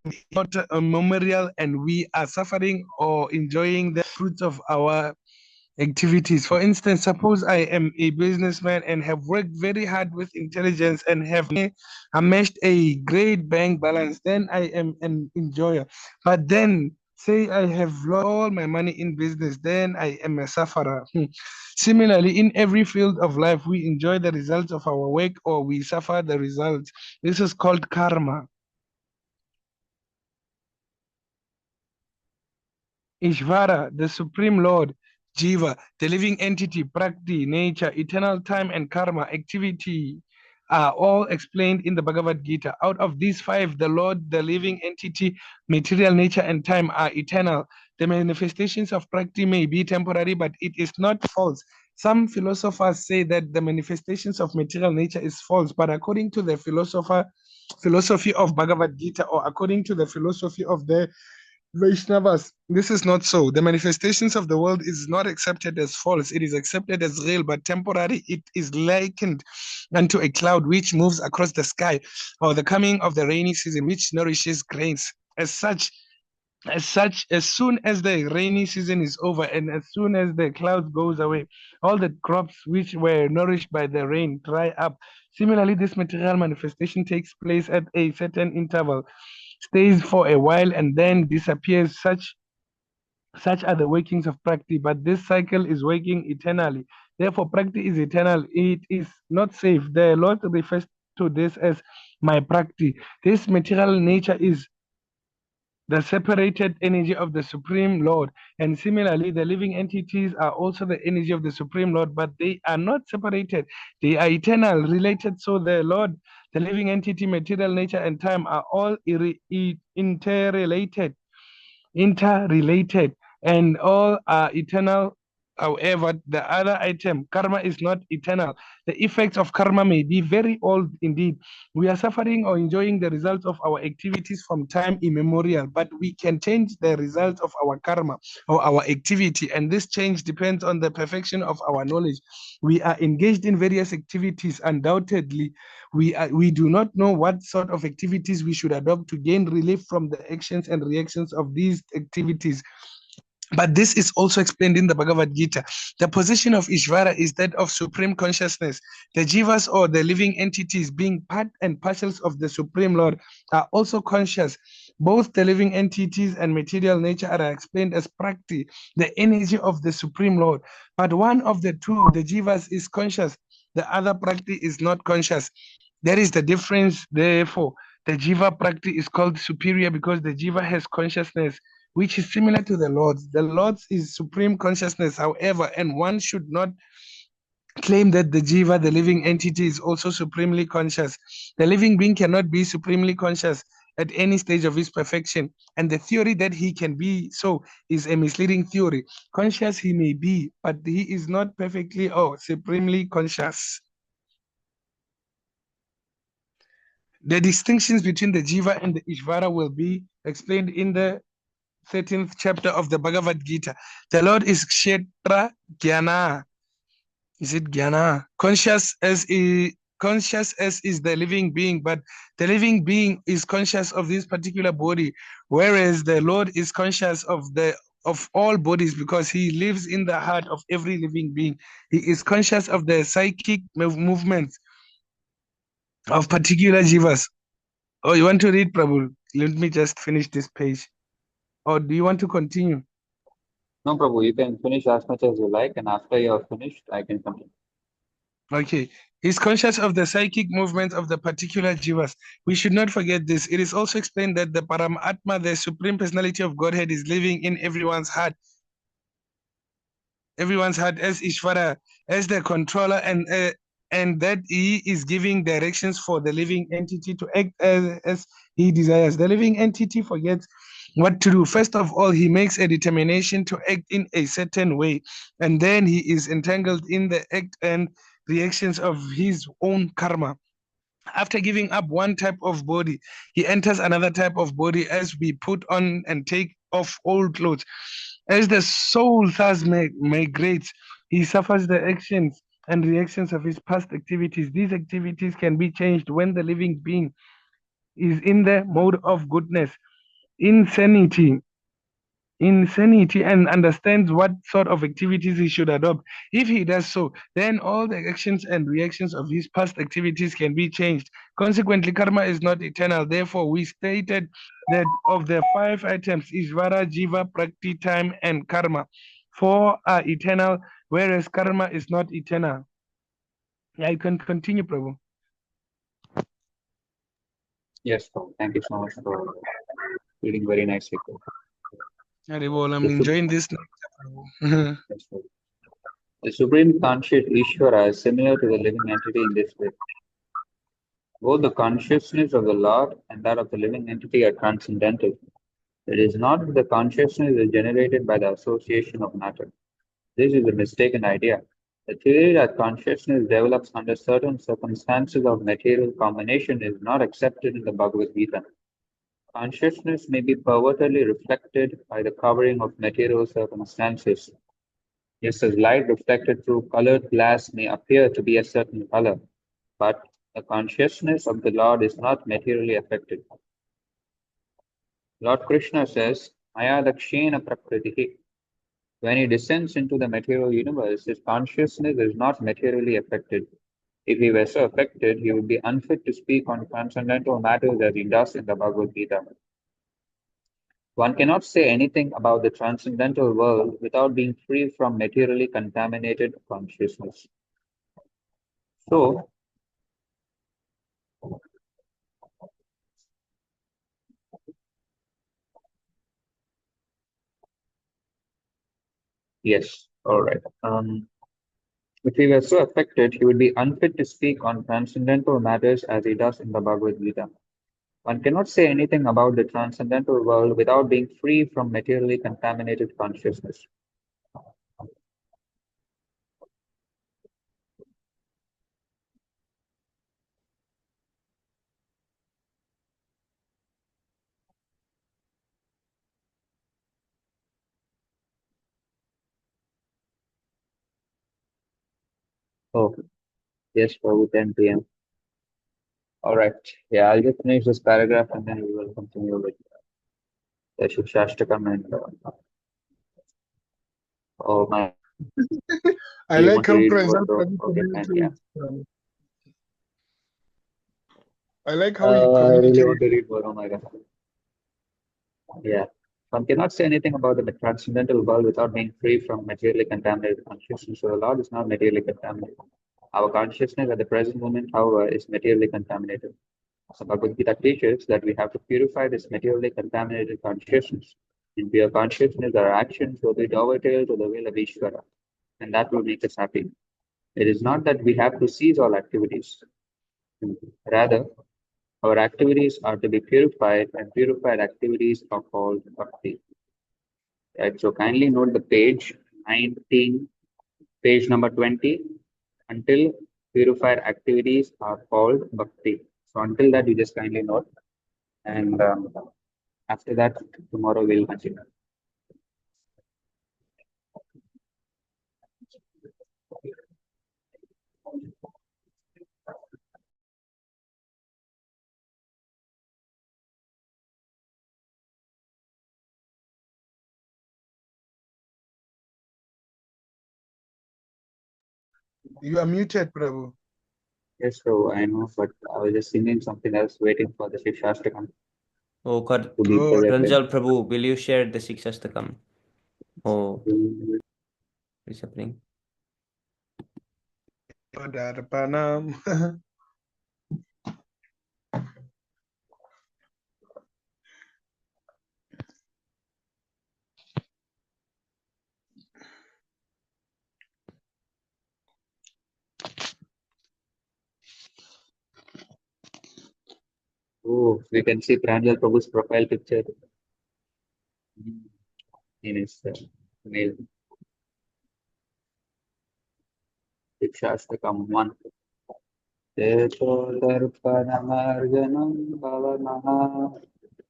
Speaker 2: memorial, and we are suffering or enjoying the fruits of our activities. For instance, suppose I am a businessman and have worked very hard with intelligence and have amassed a great bank balance, then I am an enjoyer. But then, say I have lost all my money in business, then I am a sufferer. Similarly, in every field of life, we enjoy the results of our work or we suffer the results. This is called karma. Ishvara, the Supreme Lord, Jiva, the living entity, Prakti, nature, eternal time, and karma, activity, are all explained in the Bhagavad Gita. Out of these 5, the Lord, the living entity, material nature, and time are eternal. The manifestations of Prakti may be temporary, but it is not false. Some philosophers say that the manifestations of material nature is false, but according to the philosophy of Bhagavad Gita, or according to the philosophy of the Vaishnavas, this is not so. The manifestations of the world is not accepted as false. It is accepted as real, but temporary. It is likened unto a cloud which moves across the sky, or the coming of the rainy season which nourishes grains. As soon as the rainy season is over and as soon as the cloud goes away, all the crops which were nourished by the rain dry up. Similarly, this material manifestation takes place at a certain interval, stays for a while, and then disappears. Such are the workings of Prakti, but this cycle is working eternally. Therefore, Prakti is eternal. It is not safe. The Lord refers to this as my prakti. This material nature is the separated energy of the Supreme Lord. And similarly, the living entities are also the energy of the Supreme Lord, but they are not separated. They are eternal, related. So the Lord, the living entity, material nature, and time are all interrelated, and all are eternal. However, the other item, karma, is not eternal. The effects of karma may be very old indeed. We are suffering or enjoying the results of our activities from time immemorial, but we can change the results of our karma or our activity, and this change depends on the perfection of our knowledge. We are engaged in various activities. Undoubtedly, we do not know what sort of activities we should adopt to gain relief from the actions and reactions of these activities. But this is also explained in the Bhagavad Gita. The position of Ishvara is that of supreme consciousness. The jivas, or the living entities, being part and parcels of the Supreme Lord, are also conscious. Both the living entities and material nature are explained as prakti, the energy of the Supreme Lord. But one of the two, the jivas, is conscious. The other prakti is not conscious. There is the difference. Therefore, the jiva prakti is called superior because the jiva has consciousness which is similar to the Lord's. The Lord's is supreme consciousness, however, and one should not claim that the jiva, the living entity, is also supremely conscious. The living being cannot be supremely conscious at any stage of his perfection, and the theory that he can be so is a misleading theory. Conscious he may be, but he is not perfectly or supremely conscious. The distinctions between the jiva and the ishvara will be explained in the 13th chapter of the Bhagavad Gita. The Lord is Kshetra Jnana. Is it Jnana? Conscious as is the living being, but the living being is conscious of this particular body, whereas the Lord is conscious of all bodies because he lives in the heart of every living being. He is conscious of the psychic movements of particular jivas. Oh, you want to read, Prabhu? Let me just finish this page. Or do you want to continue?
Speaker 1: No, Prabhu, you can finish as much as you like, and after you are finished, I can continue.
Speaker 2: Okay. He's conscious of the psychic movements of the particular jivas. We should not forget this. It is also explained that the Paramatma, the Supreme Personality of Godhead, is living in everyone's heart as Ishvara, as the controller, and that he is giving directions for the living entity to act as he desires. The living entity forgets what to do. First of all, he makes a determination to act in a certain way, and then he is entangled in the act and reactions of his own karma. After giving up one type of body, he enters another type of body as we put on and take off old clothes. As the soul thus migrates, he suffers the actions and reactions of his past activities. These activities can be changed when the living being is in the mode of goodness, insanity, and understands what sort of activities he should adopt. If he does so, then all the actions and reactions of his past activities can be changed. Consequently, karma is not eternal. Therefore, we stated that of the 5 items, Ishvara, Jiva, Prakti, time, and karma, 4 are eternal, whereas karma is not eternal. I can continue, Prabhu.
Speaker 1: Yes, Prabhu. Thank you so much for reading very nicely, Prabhu.
Speaker 2: Haribol, I'm enjoying this. Prabhu.
Speaker 1: Yes, Prabhu. The Supreme Conscious Ishvara is similar to the living entity in this way. Both the consciousness of the Lord and that of the living entity are transcendental. It is not that the consciousness is generated by the association of matter. This is a mistaken idea. The theory that consciousness develops under certain circumstances of material combination is not accepted in the Bhagavad Gita. Consciousness may be pervertedly reflected by the covering of material circumstances. Just as light reflected through colored glass may appear to be a certain color, but the consciousness of the Lord is not materially affected. Lord Krishna says, Maya Dakshina Prakriti. When he descends into the material universe, his consciousness is not materially affected. If he were so affected, he would be unfit to speak on transcendental matters as he does in the Bhagavad Gita. One cannot say anything about the transcendental world without being free from materially contaminated consciousness. So, Yes. All right. If he were so affected, he would be unfit to speak on transcendental matters as he does in the Bhagavad Gita. One cannot say anything about the transcendental world without being free from materially contaminated consciousness. Oh, yes, Prabhu, 10 p.m. All right. Yeah, I'll just finish this paragraph and then we will continue with the Shikshashtakam and oh my,
Speaker 2: I
Speaker 1: you
Speaker 2: like
Speaker 1: want to
Speaker 2: how
Speaker 1: read more,
Speaker 2: Pranjal
Speaker 1: bro?
Speaker 2: Prabhu
Speaker 1: Okay, fine. Yeah.
Speaker 2: communicates. I like how he
Speaker 1: I really want
Speaker 2: communicates.
Speaker 1: to read more. Oh my God. Yeah. One cannot say anything about the transcendental world without being free from materially contaminated consciousness. So the Lord is not materially contaminated. Our consciousness at the present moment, however, is materially contaminated. So Bhagavad Gita teaches that we have to purify this materially contaminated consciousness. In pure consciousness, our actions will be dovetailed to the will of Ishvara, and that will make us happy. It is not that we have to cease all activities. Rather, our activities are to be purified, and purified activities are called bhakti. Right? So kindly note the page 19, page number 20. Until purified activities are called bhakti. So until that, you just kindly note. And after that, tomorrow we'll continue.
Speaker 2: You are muted, Prabhu.
Speaker 1: Yes, so I know, but I was just singing something else, waiting for the Shikshashtakam
Speaker 4: Oh, God.
Speaker 1: to be
Speaker 2: Oh,
Speaker 1: projected.
Speaker 4: Pranjal Prabhu, will you share the Sikshastakam? Oh, what's happening?
Speaker 2: Darapanam.
Speaker 1: Oh, we can see Pranjal Prabhu's profile picture in his mail. Shikshashtakam 1. Tejodarpanamarjanam bhavanaha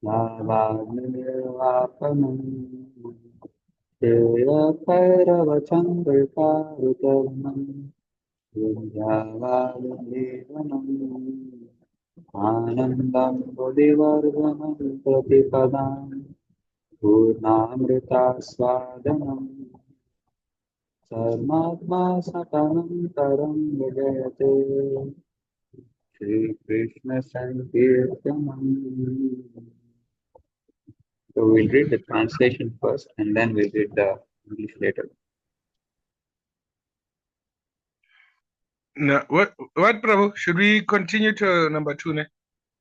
Speaker 1: navagnivapanam Teya Kairavacham Virkarutarnam Vindhyavadadevanam Anandam Bodhivardhanam Pratipadam Purnamrita Swadanam Sarmatma Satanam Taram Vijayate Shri Krishna Sankirtanam. So we'll read the translation first and then we'll read the English later.
Speaker 2: No, what, Prabhu? Should we continue to number 2, ne?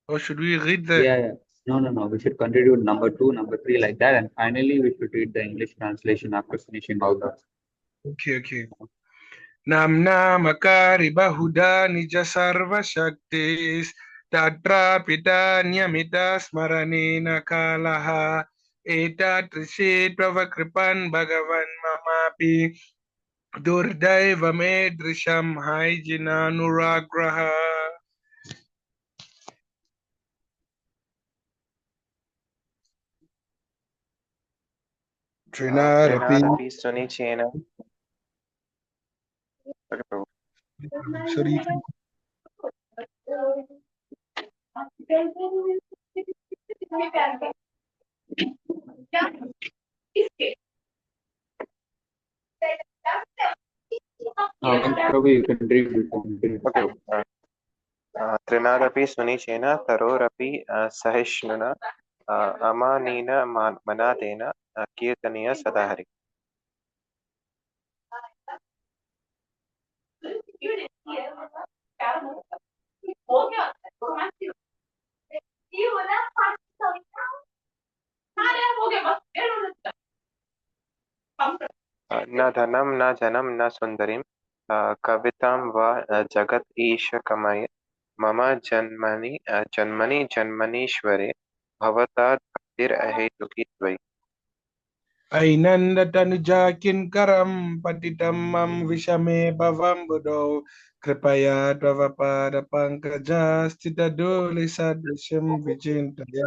Speaker 2: Or should we read the?
Speaker 1: Yeah, yeah. No. We should continue with number 2, number 3 like that. And finally, we should read the English translation after finishing all that.
Speaker 2: Okay. Namna makari bahuda nija sarva shaktis tatra pita nyamita smaranena kalaha eta trishetva kripan bhagavan mamapi durdaiva medrisham haijinanuragraha. Trinarapi.
Speaker 5: Trinadapi Sunicena. Okay, Prabhu.
Speaker 2: Sorry.
Speaker 1: Prabhu, you can read it.
Speaker 5: Okay. Trinadapi Sunicena Tarorapi Sahishnuna Amanina Manatena Kirtaniya Sadahari. न न धनं न जनं न सुन्दरीं कवितां वा जगत् ईश कमय मम जन्मनि जन्मनीश्वरे भवता भक्तिरहेतुकी त्वयि
Speaker 2: ऐनन्दतनुजाकिं करं पतितं मम विषमे भवं बुधौ कृपया तव पादपङ्कजास्थितधूलिसदृशं विचिन्तय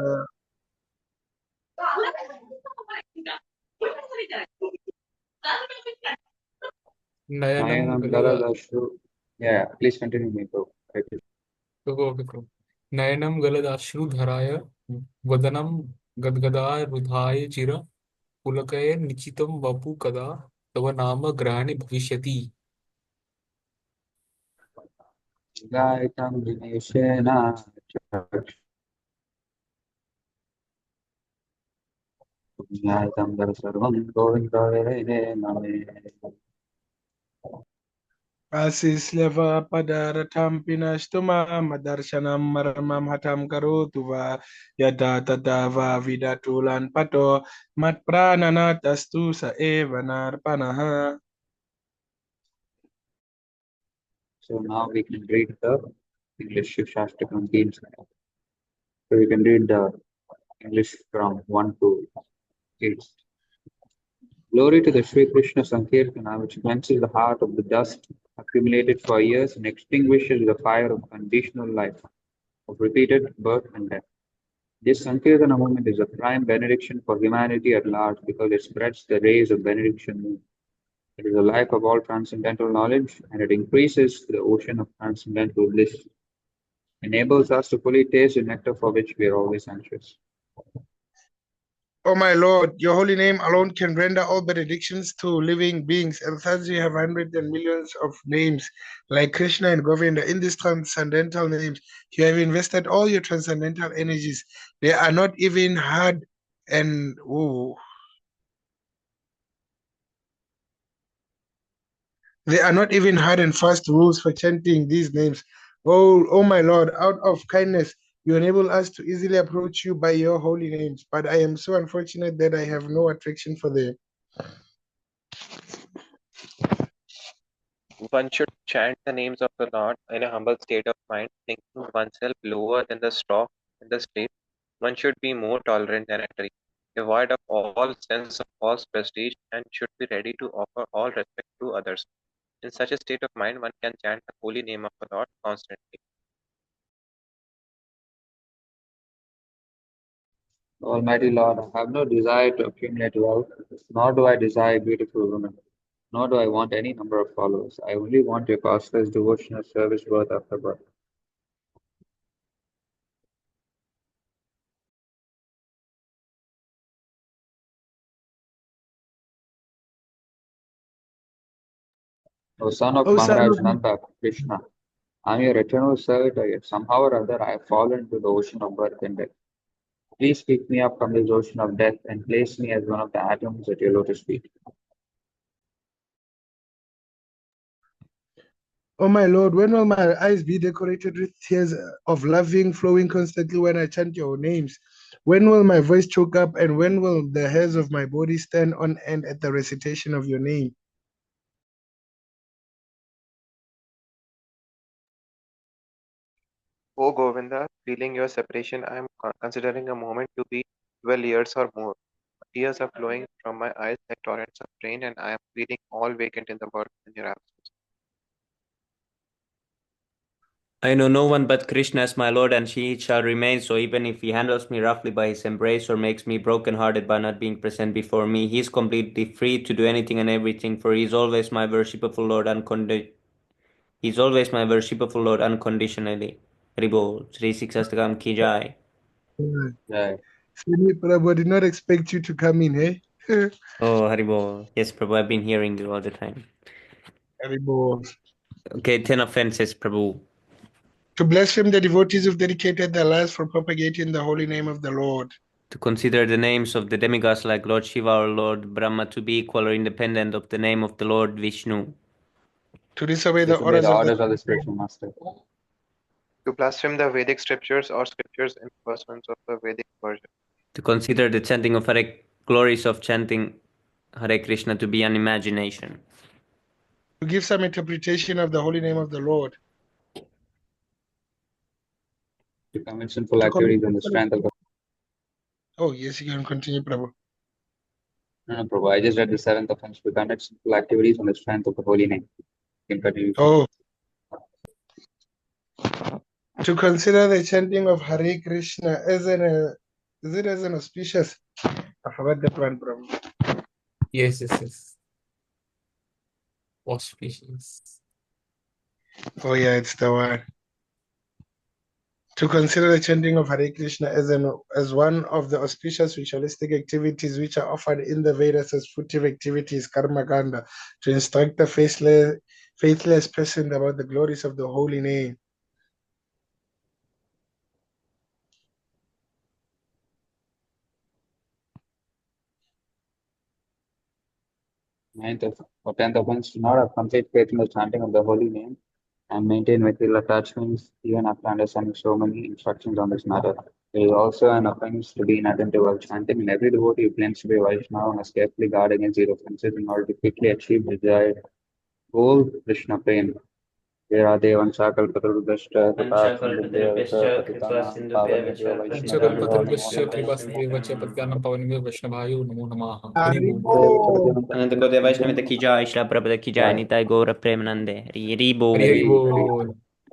Speaker 3: Nayanam
Speaker 1: Nayanam
Speaker 3: Galada.
Speaker 1: Galadashru. Yeah, please continue, Nico. Okay.
Speaker 3: Okay, okay. नयनं गलदाश्रुधराय वदनं गद्गदाय रुधाय चिर पुलकैर्निचितं वपु कदा तव नाम ग्रहणे भविष्यति
Speaker 1: Gaitam Vinayashena Gaitam Darasarvam Govindavere Name.
Speaker 2: Asisleva padaratam pinashtuma madarshanam maramam hatam karotuva yada tadava vidatulan pato matpranana tastu sa eva narpanaha.
Speaker 1: So now we can read the English Shastakam themes. So we can read the English from 1 to 8. Glory to the Sri Krishna Sankirtana, which cleanses the heart of the dust accumulated for years and extinguishes the fire of conditional life, of repeated birth and death. This Sankirtana movement is a prime benediction for humanity at large because it spreads the rays of benediction. It is the life of all transcendental knowledge, and it increases the ocean of transcendental bliss, enables us to fully taste the nectar for which we are always anxious.
Speaker 2: O my Lord, your holy name alone can render all benedictions to living beings, and thus you have hundreds and millions of names like Krishna and Govinda. In these transcendental names, you have invested all your transcendental energies. They are not even hard and They are not even hard and fast rules for chanting these names. Oh my Lord, out of kindness, you enable us to easily approach you by your holy names. But I am so unfortunate that I have no attraction for them.
Speaker 5: One should chant the names of the Lord in a humble state of mind, thinking oneself lower than the straw in the street. One should be more tolerant than a tree, devoid of all sense of false prestige, and should be ready to offer all respect to others. In such a state of mind, one can chant the holy name of the Lord constantly.
Speaker 1: Almighty Lord, I have no desire to accumulate wealth, nor do I desire beautiful women, nor do I want any number of followers. I only want your costless devotional service birth after birth. O son of
Speaker 2: O son
Speaker 1: Maharaj
Speaker 2: of
Speaker 1: Nanda, Krishna, I am your eternal servitor, yet somehow or other I have fallen into the ocean of birth and death. Please pick me up from this ocean of death and place me as one of the atoms at your lotus feet.
Speaker 2: Oh my Lord, when will my eyes be decorated with tears of loving flowing constantly when I chant your names? When will my voice choke up, and when will the hairs of my body stand on end at the recitation of your name?
Speaker 5: O Govinda, feeling your separation, I am considering a moment to be 12 years or more. Tears are flowing from my eyes like torrents of rain, and I am feeling all vacant in the world in your absence.
Speaker 4: I know no one but Krishna as my Lord, and he shall remain so even if he handles me roughly by his embrace or makes me broken-hearted by not being present before me. He is completely free to do anything and everything, for he is always my worshipful Lord unconditionally. Haribol, Sri Siksastakam ki jai.
Speaker 1: Jai.
Speaker 2: Srini Prabhu, I did not expect you to come in, eh?
Speaker 4: Oh, Haribol. Yes, Prabhu, I've been hearing you all the time.
Speaker 2: Terrible.
Speaker 4: Okay, 10 offenses, Prabhu.
Speaker 2: To blaspheme the devotees who've dedicated their lives for propagating the holy name of the Lord.
Speaker 4: To consider the names of the demigods like Lord Shiva or Lord Brahma to be equal or independent of the name of the Lord Vishnu.
Speaker 2: To disobey the
Speaker 1: Disobey the
Speaker 2: orders
Speaker 1: orders of the spiritual master.
Speaker 5: To blaspheme the Vedic scriptures or scriptures in pursuance of the Vedic version.
Speaker 4: To consider the chanting of Hare glories of chanting Hare Krishna to be an imagination.
Speaker 2: To give some interpretation of the holy name of the Lord.
Speaker 1: To commit sinful
Speaker 2: To commit
Speaker 1: activities on the strength of the.
Speaker 2: Oh, yes, you can continue, Prabhu.
Speaker 1: No, Prabhu, I just read the seventh offense. To commit sinful activities on the strength of the holy name. You can continue.
Speaker 2: Oh. To consider the chanting of Hare Krishna as an auspicious? I forgot that one, Prabhu.
Speaker 3: Yes. Auspicious.
Speaker 2: Oh, yeah, it's the one. To consider the chanting of Hare Krishna as one of the auspicious ritualistic activities which are offered in the Vedas as fruitive activities, karma kanda, to instruct the faithless person about the glories of the holy name.
Speaker 1: Ninth or tenth offense. Do not have complete faith in the chanting of the holy name and maintain material attachments even after understanding so many instructions on this matter. It is also an offense to be inattentive while chanting, and every devotee who claims to be a Vaishnava must carefully guard against these offenses in order to quickly achieve the desired goal, Krishna prem. Devan Sakal Patrudashta Kata Sindhubhyavcha Patitanam Pavanebhyo
Speaker 3: Panchakalpatarubhyasya
Speaker 1: Vaishnavyo
Speaker 3: Kripasidevacya Patyanam Pavanebhyo Vaishnavayo Namo Namaha. Hari Bol.
Speaker 2: Haribo.
Speaker 4: Ananta Gaudiya Vaishnavita ki jai, Shila Prabhupada ki jai, Nitai Gaura Premanande. Hri Bol.
Speaker 3: Hari Bol.